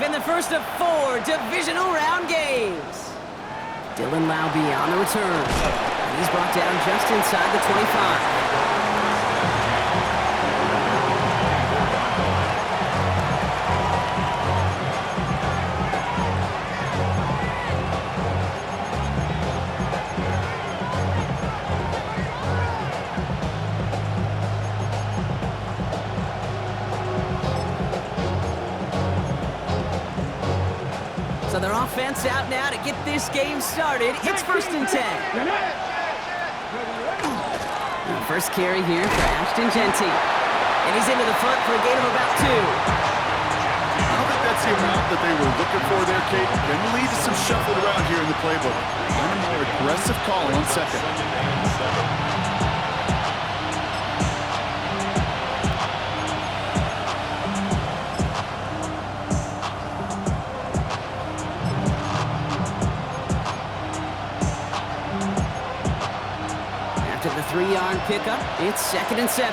in the first of 4 divisional round games. Dylan Laube on the return. He's brought down just inside the 25. So their offense out now to get this game started. It's 1st and 10. The first carry here for Ashton Genty. And he's into the front for a gain of about 2. I don't think that's the amount that they were looking for there, Kate. Going to lead to some shuffling around here in the playbook. And a more aggressive call on 2nd. After the 3-yard pickup, it's 2nd and 7.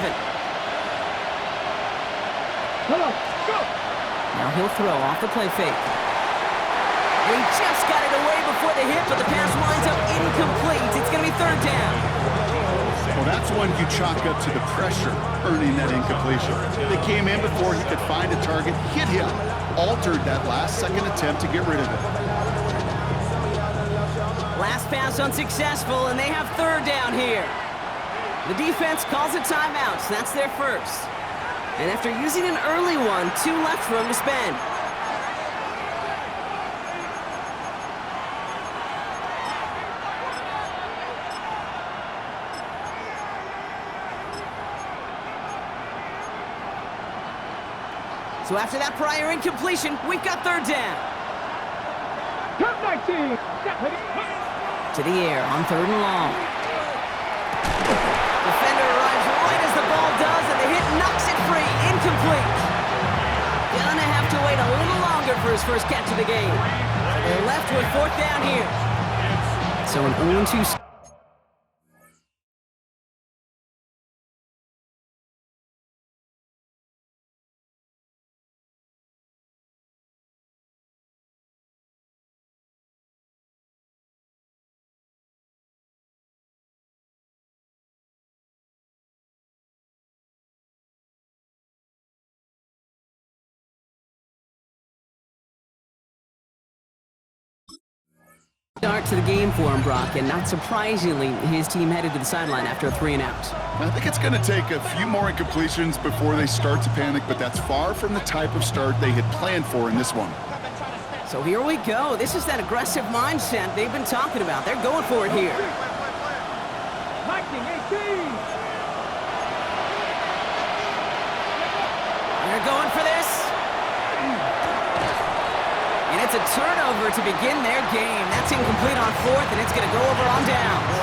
Now he'll throw off the play fake. And he just got it away before the hit, but the pass winds up incomplete. It's going to be 3rd down. Well, that's one you chalk up to the pressure earning that incompletion. They came in before he could find a target, hit him, altered that last-second attempt to get rid of it. Last pass unsuccessful, and they have 3rd down here. The defense calls a timeout, so that's their first. And after using an early one, 2 left for him to spend. So after that prior incompletion, we've got 3rd down. To the air on 3rd and long. Defender arrives right as the ball does, and the hit knocks it free. Incomplete. Gonna have to wait a little longer for his first catch of the game. They're left with 4th down here. So an 0-2. Start to the game for him, Brock, and not surprisingly, his team headed to the sideline after a 3-and-out. I think it's going to take a few more incompletions before they start to panic, but that's far from the type of start they had planned for in this one. So here we go. This is that aggressive mindset they've been talking about. They're going for it here. They're going for this. And it's a turnover to begin their game. That's incomplete on 4th, and it's going to go over on downs.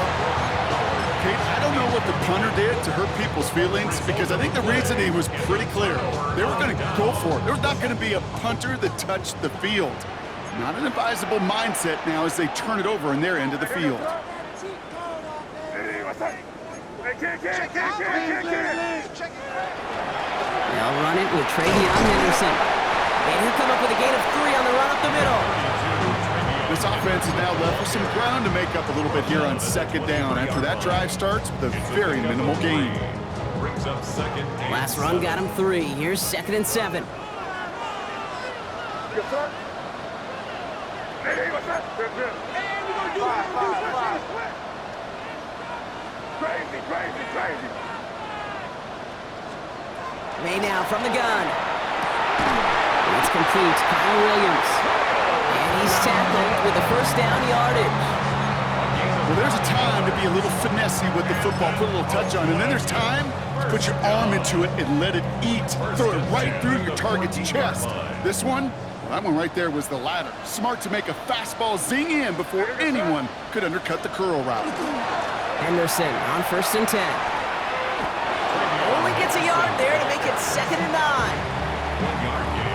Kate, I don't know what the punter did to hurt people's feelings, because I think the reasoning was pretty clear. They were going to go for it. There's not going to be a punter that touched the field. Not an advisable mindset now as they turn it over in their end of the field. They'll run it with Travion Henderson. And he'll come up with a gain of 3 on the run up the middle. This offense is now left with some ground to make up a little bit here on 2nd down after that drive starts with a very minimal gain. Last run got him 3. Here's 2nd and 7. Yes, sir. Hey, what's up? Good. Five. Crazy. May now from the gun. It's complete. Kyle Williams. And he's tackled with the 1st down yardage. Well, there's a time to be a little finessey with the football, put a little touch on, and then there's time to put your arm into it and let it eat. Throw it right through your target's chest. This one, well, that one right there was the latter. Smart to make a fastball zing in before anyone could undercut the curl route. Henderson on 1st and 10. Only gets a yard there to make it 2nd and 9.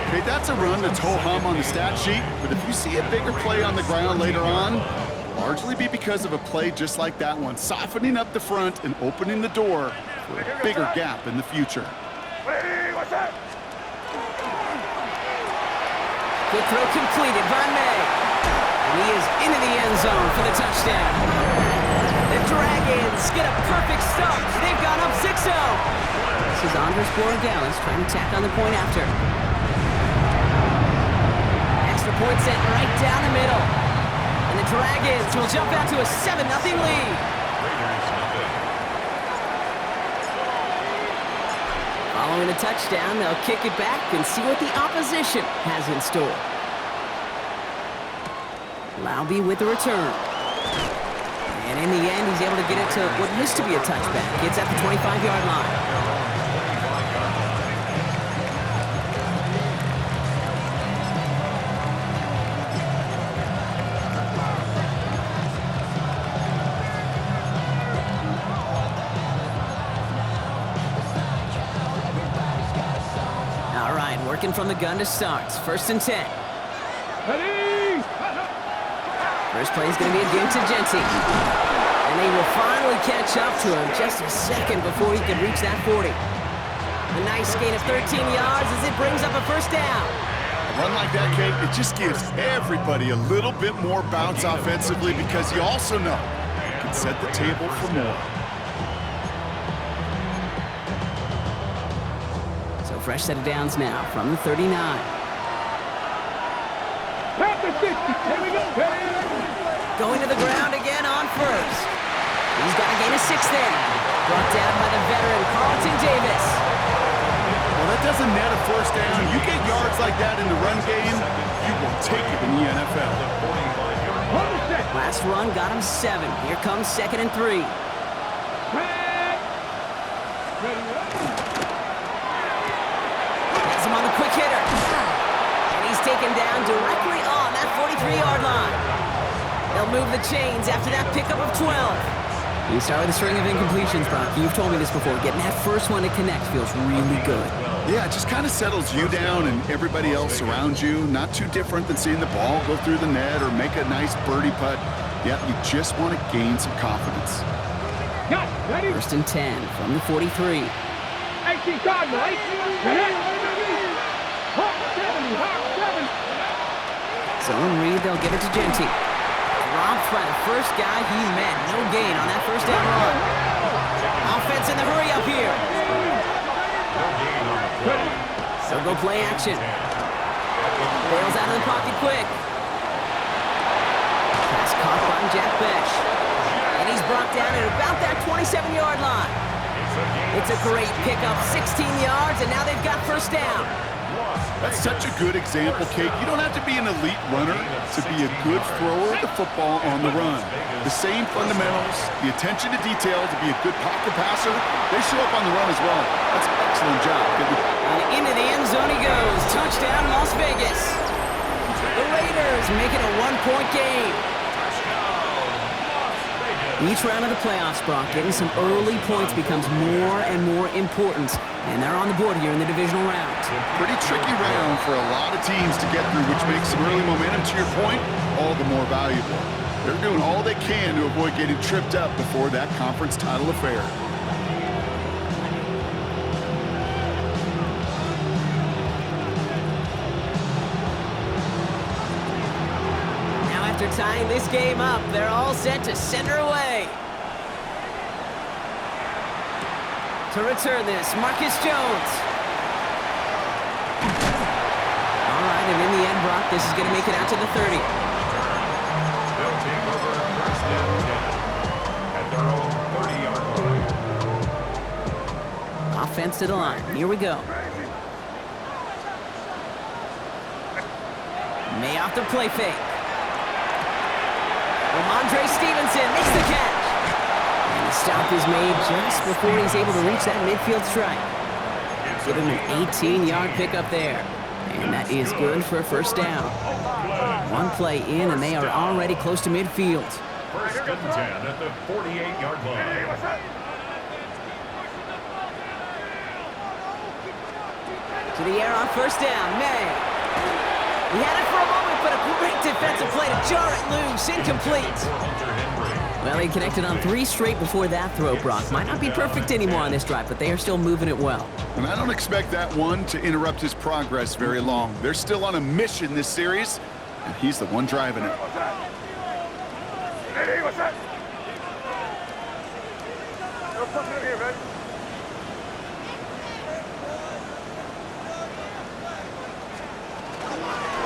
Okay, that's a run that's ho-hum on the stat sheet, but if you see a bigger play on the ground later on, largely be because of a play just like that one, softening up the front and opening the door for a bigger gap in the future. Hey, what's up? Quick throw completed by May. And he is into the end zone for the touchdown. The Dragons get a perfect start. They've gone up 6-0. This is Andres Borregales trying to tack on the point after. Extra point sent right down the middle. And the Dragons will jump out to a 7-0 lead. Following a touchdown, they'll kick it back and see what the opposition has in store. Laube with the return. And in the end, he's able to get it to what used to be a touchback. It's at the 25-yard line. All right, working from the gun to start. 1st and 10. First play is going to be against Genti. And they will finally catch up to him just a second before he can reach that 40. A nice gain of 13 yards as it brings up a first down. A run like that, Kate, it just gives everybody a little bit more bounce offensively because you also know you can set the table for more. So fresh set of downs now from the 39. Here we go. Going to the ground again on first. He's got a gain of 6 there. Brought down by the veteran Carlton Davis. Well, that doesn't net a first down. You get yards like that in the run game, you will take it in the NFL. Last run got him 7. Here comes 2nd and 3. Has him on the quick hitter. And he's taken down directly on that 43-yard line. They'll move the chains after that pickup of 12. You start with a string of incompletions, Brock. You've told me this before. Getting that first one to connect feels really good. Yeah, it just kind of settles you down and everybody else around you. Not too different than seeing the ball go through the net or make a nice birdie putt. Yeah, you just want to gain some confidence. 1st and 10 from the 43. Zone read, they'll give it to Genti. Dropped by the first guy he met. No gain on that first down run. Offense in the hurry up here. So go play action. Bails out of the pocket quick. Pass caught by Jack Besh. And he's brought down at about that 27-yard line. It's a great pickup, 16 yards, and now they've got first down. That's such a good example, Kate. You don't have to be an elite runner to be a good thrower of the football on the run. The same fundamentals, the attention to detail to be a good pocket passer, they show up on the run as well. That's an excellent job. And into the end zone he goes. Touchdown, Las Vegas. The Raiders make it a 1-point game. Each round of the playoffs, Brock, getting some early points becomes more and more important. And they're on the board here in the divisional round. Pretty tricky round for a lot of teams to get through, which makes some early momentum, to your point, all the more valuable. They're doing all they can to avoid getting tripped up before that conference title affair. Now after tying this game up, they're all set to center away. To return this, Marcus Jones. All right, and in the end, Brock, this is going to make it out to the 30. They'll take over first down at their own 30-yard line. Offense to the line. Here we go. May off the play fake. Ramondre Stevenson makes the catch. The stop is made just before he's able to reach that midfield strike. Give him an 18-yard pickup there. And that is good for a first down. One play in, and they are already close to midfield. 1st and 10 at the 48-yard line. To the air on first down, May. He had it for a moment, but a great Great defensive play to jar it loose. Incomplete. Well, he connected on 3 straight before that throw, Brock. Might not be perfect anymore on this drive, but they are still moving it well. And I don't expect that one to interrupt his progress very long. They're still on a mission this series, and he's the one driving it. Hey, what's that?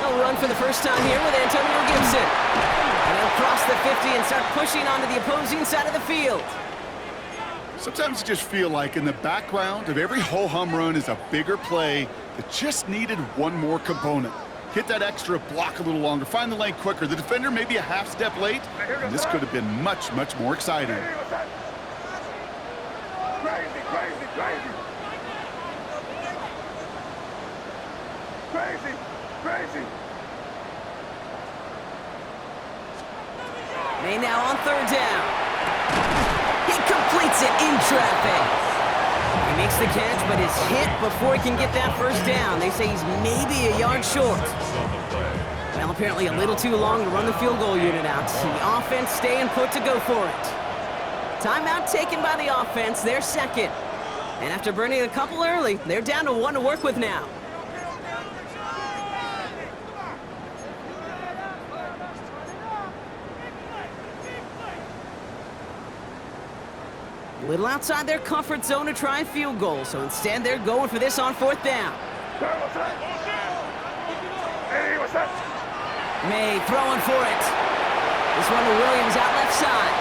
They'll run for the first time here with Antonio Gibson. And he'll cross the 50 and start pushing onto the opposing side of the field. Sometimes you just feel like in the background of every ho-hum run is a bigger play that just needed one more component. Hit that extra block a little longer, find the lane quicker. The defender may be a half step late, and this could have been much, much more exciting. Crazy, crazy, crazy. Crazy, crazy. May now on 3rd down. He completes it in traffic. He makes the catch, but is hit before he can get that first down. They say he's maybe a yard short. Well, apparently a little too long to run the field goal unit out. The offense staying put to go for it. Timeout taken by the offense, their second. And after burning a couple early, they're down to 1 to work with now. A little outside their comfort zone to try a field goal, so instead they're going for this on 4th down. Hey, what's that? May throwing for it. This one to Williams out left side.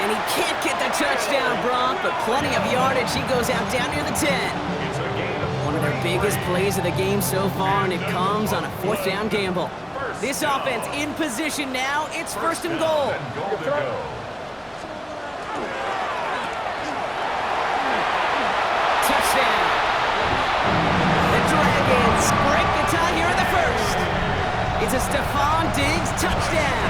And he can't get the touchdown, Brock, but plenty of yardage. He goes out down near the 10. One of their biggest plays of the game so far, and it comes on a 4th down gamble. This offense in position now. It's 1st and goal. Touchdown. The Dragons break the tie here in the 1st. It's a Stephon Diggs touchdown.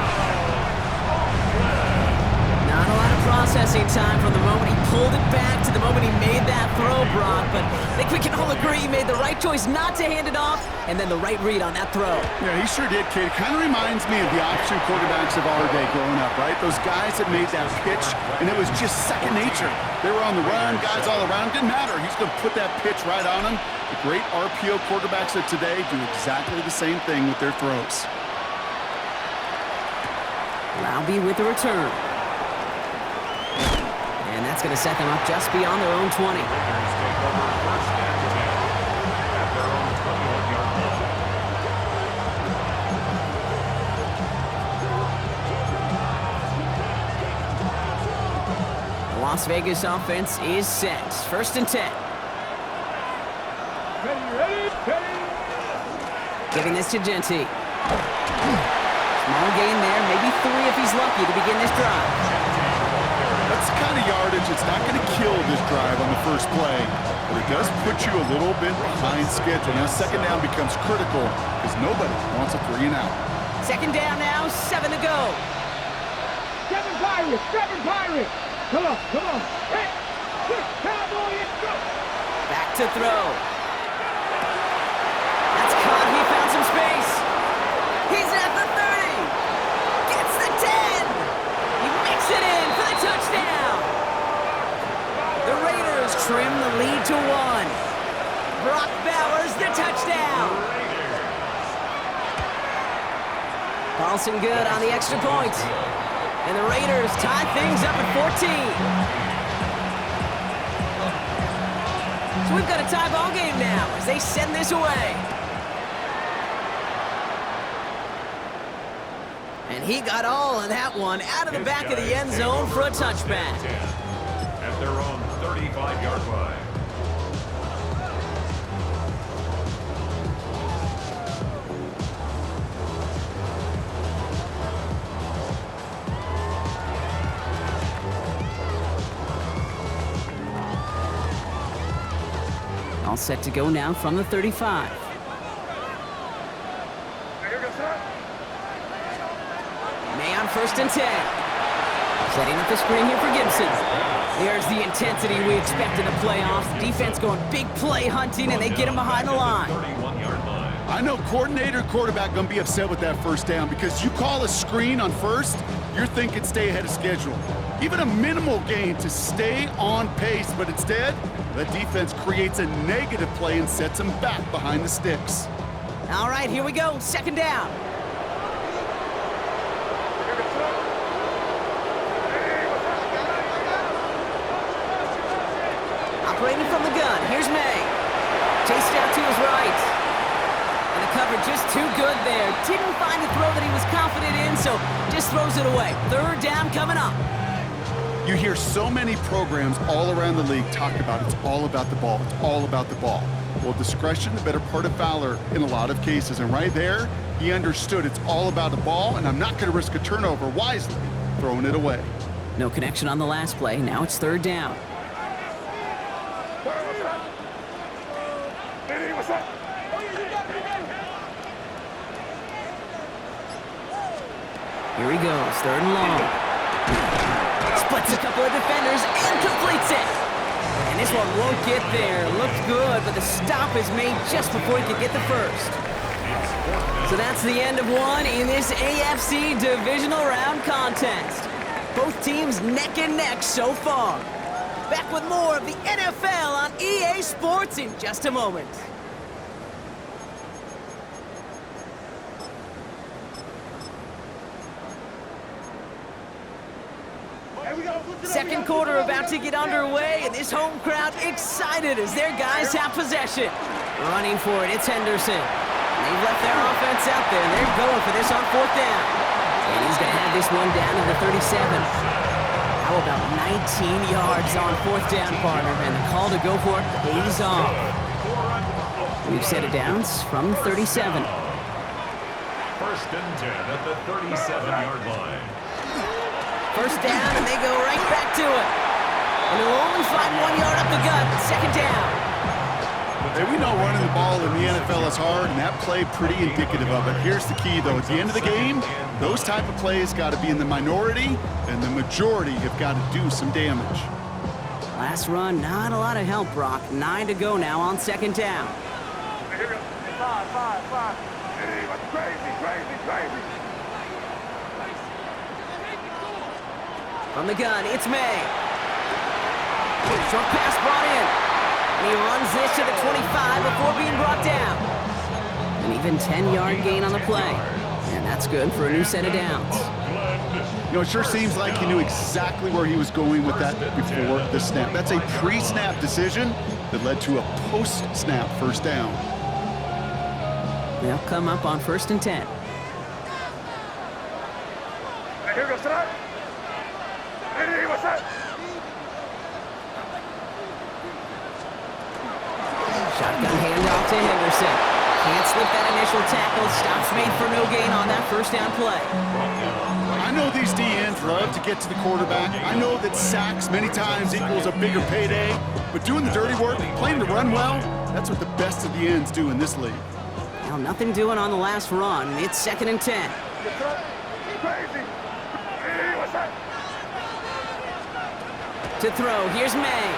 Not a lot of processing time from the moment he pulled it back to the moment he made that throw, Brock, but I think we can all agree he made the right choice not to hand it off, and then the right read on that throw. Yeah, he sure did, kid. It kind of reminds me of the option quarterbacks of our day growing up, right? Those guys that made that pitch, and it was just second nature. They were on the run, guys all around. Didn't matter. He's going to put that pitch right on them. The great RPO quarterbacks of today do exactly the same thing with their throws. Laube with the return. And that's going to set them up just beyond their own 20. The Las Vegas offense is set. 1st and 10. Ready. Giving this to Genty. Small gain there, maybe 3 if he's lucky to begin this drive. That's the kind of yardage it's not going to kill this drive on the first play, but it does put you a little bit behind schedule. Now 2nd down becomes critical because nobody wants a 3 and out. 2nd down now, 7 to go. 7 Pirates. Come on. Hey, Cowboy, let's go. Back to throw. That's caught. He found some space. He's at the 30. Gets the 10. He makes it in for the touchdown. The Raiders trim the lead to 1. Brock Bowers, the touchdown. Paulson good on the extra point. And the Raiders tie things up at 14. So we've got a tie ball game now as they send this away. And he got all of that one out of the back of the end zone for a touchback. At their own 35-yard line. All set to go now from the 35. May on 1st and 10. Setting up the screen here for Gibson. There's the intensity we expect in the playoffs. Defense going big play hunting, and they get him behind the line. 31-yard line. I know coordinator, quarterback going to be upset with that first down because you call a screen on first, you're thinking stay ahead of schedule. Even a minimal gain to stay on pace, but instead, that defense creates a negative play and sets them back behind the sticks. All right, here we go. Second down. Operating from the gun. Here's May. Chased out to his right. And the cover just too good there. Didn't find a throw that he was confident in, so just throws it away. Third down coming up. You hear so many programs all around the league talk about it's all about the ball. It's all about the ball. Well, discretion, the better part of valor in a lot of cases. And right there, he understood it's all about the ball, and I'm not going to risk a turnover wisely, throwing it away. No connection on the last play. Now it's third down. Here he goes, third and long. Splits a couple of defenders and completes it. And this one won't get there. Looked good, but the stop is made just before he could get the first. So that's the end of one in this AFC divisional round contest. Both teams neck and neck so far. Back with more of the NFL on EA Sports in just a moment. Second quarter about to get underway, and this home crowd excited as their guys have possession. Running for it, it's Henderson. They've left their offense out there, and they're going for this on fourth down. And he's going to have this one down to the 37. How about 19 yards on fourth down, partner? And the call to go for it pays off. We've set it downs from 37. First and 10 at the 37-yard line. First down, and they go right back to it. And they'll only find 1 yard up the gut. Second down. Hey, we know running the ball in the NFL is hard, and that play pretty indicative of it. Here's the key, though. At the end of the game, those type of plays got to be in the minority, and the majority have got to do some damage. Last run, not a lot of help, Brock. 9 to go now on second down. Five. Hey, crazy. From the gun, it's May. Short pass brought in. And he runs this to the 25 before being brought down. An even 10-yard gain on the play. And that's good for a new set of downs. You know, it sure seems like he knew exactly where he was going with that before the snap. That's a pre-snap decision that led to a post-snap first down. They'll come up on first and 10. Here goes tonight. Hey, what's that? Shotgun handoff to Henderson. Can't slip that initial tackle. Stops made for no gain on that first down play. I know these DNs love to get to the quarterback. I know that sacks many times equals a bigger payday, but doing the dirty work, playing to run well, that's what the best of the ends do in this league. Well, nothing doing on the last run. It's second and 10. Crazy. Hey, what's that? To throw, here's May.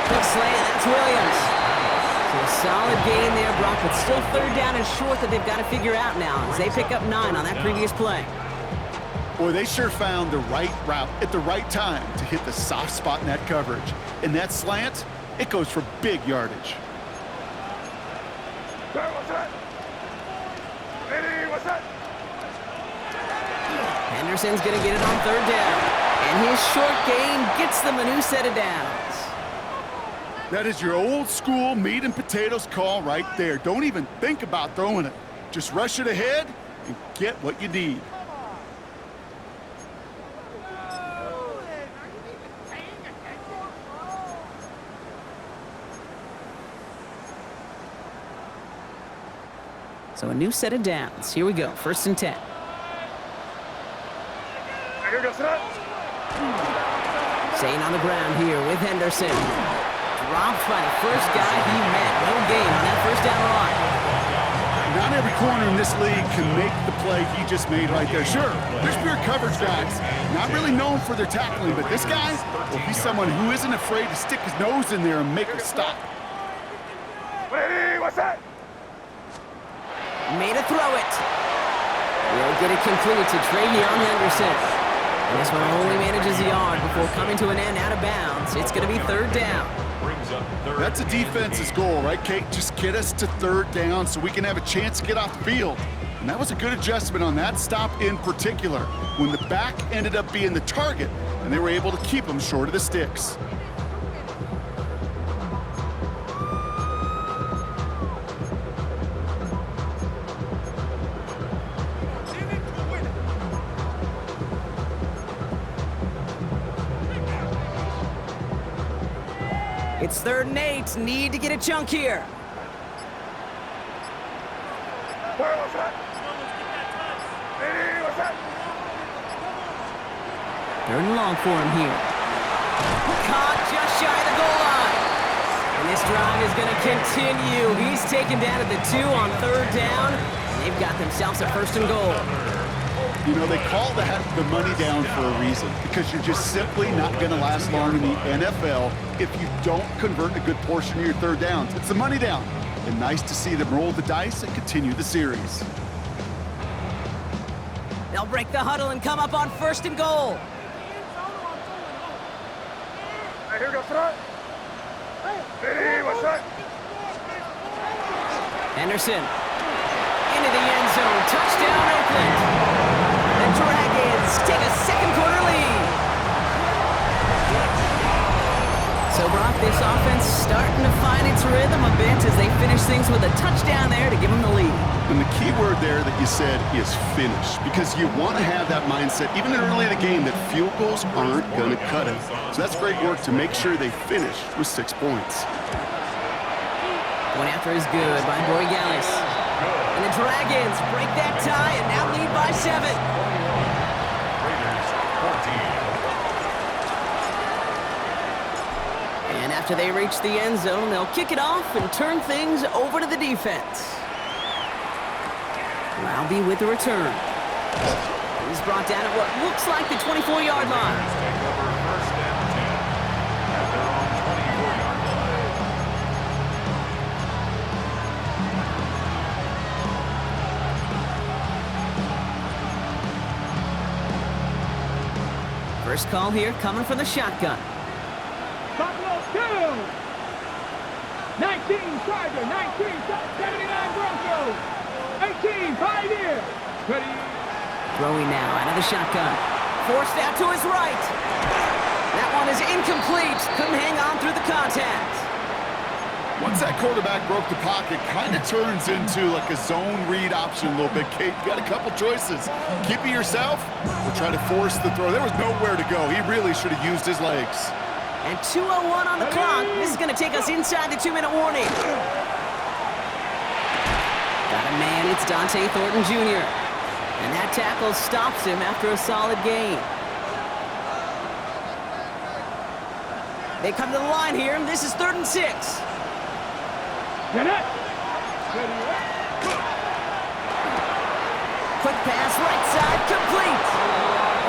Quick slant, that's Williams. So a solid gain there, Brock, but still third down and short that they've got to figure out now as they pick up 9 on that previous play. Boy, they sure found the right route at the right time to hit the soft spot in that coverage. And that slant, it goes for big yardage. What's that? Hey, what's that? Henderson's going to get it on third down. And his short gain gets them a new set of downs. That is your old school meat and potatoes call right there. Don't even think about throwing it. Just rush it ahead and get what you need. So a new set of downs. Here we go, first and 10. Here goes tonight. Staying on the ground here with Henderson. Dropped by the first guy he met. No gain on that first down run. Not every corner in this league can make the play he just made right there. Sure, there's pure coverage guys, not really known for their tackling, but this guy, well, he's someone who isn't afraid to stick his nose in there and make a stop. Hey, what's that? Made a throw it. Will get it completed to Travion Henderson. And this one only manages a yard before coming to an end out of bounds. It's going to be third down. That's a defense's goal, right, Kate? Just get us to third down so we can have a chance to get off the field. And that was a good adjustment on that stop in particular, when the back ended up being the target, and they were able to keep him short of the sticks. It's 3rd and 8. Need to get a chunk here. Third and long for him here. Caught just shy of the goal line. And this drive is going to continue. He's taken down at the 2 on 3rd down. And they've got themselves a 1st and goal. You know, they call that the money down for a reason, because you're just simply not going to last long in the NFL if you don't convert a good portion of your 3rd downs. It's the money down. And nice to see them roll the dice and continue the series. They'll break the huddle and come up on 1st and goal. Here we go, front. Hey, what's that? Henderson into the end zone. Touchdown, Oakland. The Dragons take a 2nd quarter lead. So, Brock, this offense starting to find its rhythm a bit as they finish things with a touchdown there to give them the lead. And the key word there that you said is finish, because you want to have that mindset, even early in the game, that field goals aren't going to cut it. So that's great work to make sure they finish with 6 points. One after is good by Borregales. And the Dragons break that tie and now lead by 7. And after they reach the end zone, they'll kick it off and turn things over to the defense. Roundy with the return. He's brought down at what looks like the 24-yard line. First call here coming from the shotgun. Buffalo 2. 19 Charger, 19 79 Broncos. 18 Pioneer. Ready. Throwing now out of the shotgun. Forced out to his right. That one is incomplete. Couldn't hang on through the contact. Once that quarterback broke the pocket, kind of turns into like a zone read option a little bit. Kate, you got a couple choices. Keep it yourself or try to force the throw. There was nowhere to go. He really should have used his legs. And 2:01 on the clock. This is going to take us inside the 2-minute warning. Got a man, it's Dante Thornton Jr. And that tackle stops him after a solid gain. They come to the line here, and this is 3rd and 6. Get it. Quick pass, right side, complete.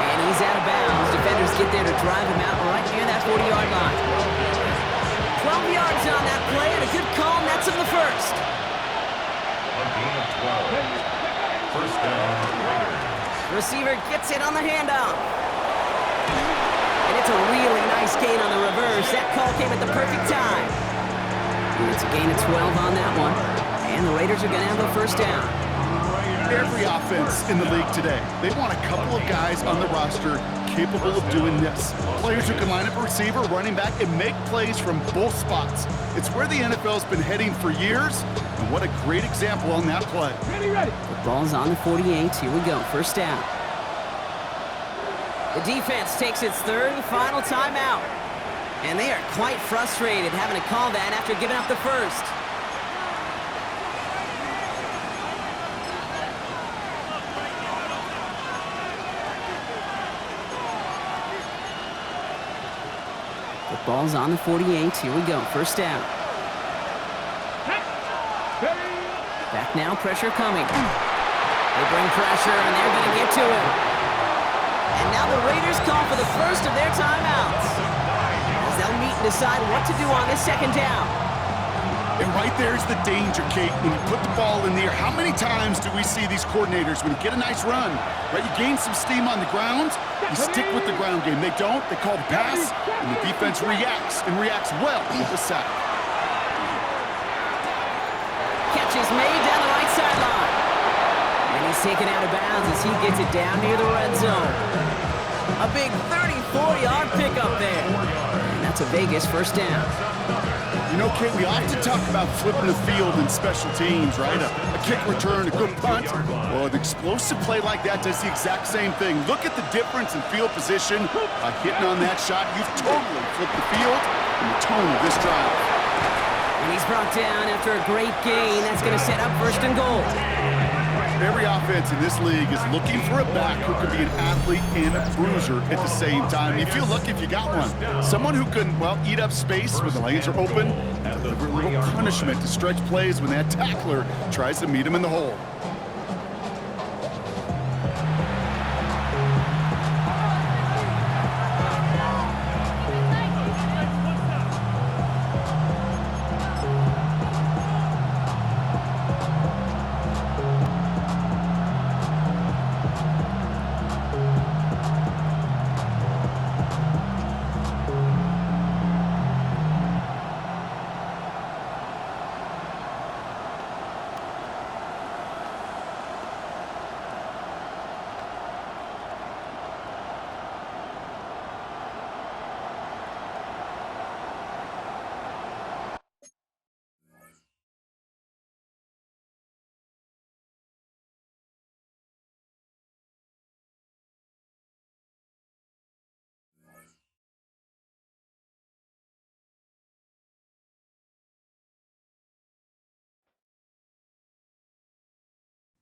And he's out of bounds. Defenders get there to drive him out right near that 40-yard line. 12 yards on that play, and a good call nets him the first. A gain of 12. First down, Raiders. Receiver gets it on the handoff. And it's a really nice gain on the reverse. That call came at the perfect time. And it's a gain of 12 on that one. And the Raiders are going to have the first down. Every offense in the league today, they want a couple of guys on the roster capable of doing this. Players who can line up a receiver, running back, and make plays from both spots. It's where the NFL's been heading for years, and what a great example on that play. Ready. The ball's on the 48. Here we go. First down. The defense takes its 3rd and final timeout. And they are quite frustrated having to call that after giving up the first. The ball's on the 48. Here we go. First down. Back now. Pressure coming. They bring pressure, and they're going to get to it. And now the Raiders call for the first of their timeouts, as they'll meet and decide what to do on this 2nd down. And right there's the danger, Kate. When you put the ball in the air, how many times do we see these coordinators, when you get a nice run, right, you gain some steam on the ground, you stick with the ground game. They don't, they call the pass, and the defense reacts, and reacts well with the sack. Catch is made down the right sideline. And he's taken out of bounds as he gets it down near the red zone. A big 34-yard pickup there. And that's a Vegas first down. You know, Kate, we often talk about flipping the field in special teams, right? A kick return, a good punt. Well, an explosive play like that does the exact same thing. Look at the difference in field position. By hitting on that shot, you've totally flipped the field and the tone of this drive. And he's brought down after a great gain. That's going to set up first and goal. Every offense in this league is looking for a back who can be an athlete and a bruiser at the same time. You feel lucky if you got one. Someone who can, well, eat up space when the lanes are open, deliver a little punishment to stretch plays when that tackler tries to meet him in the hole.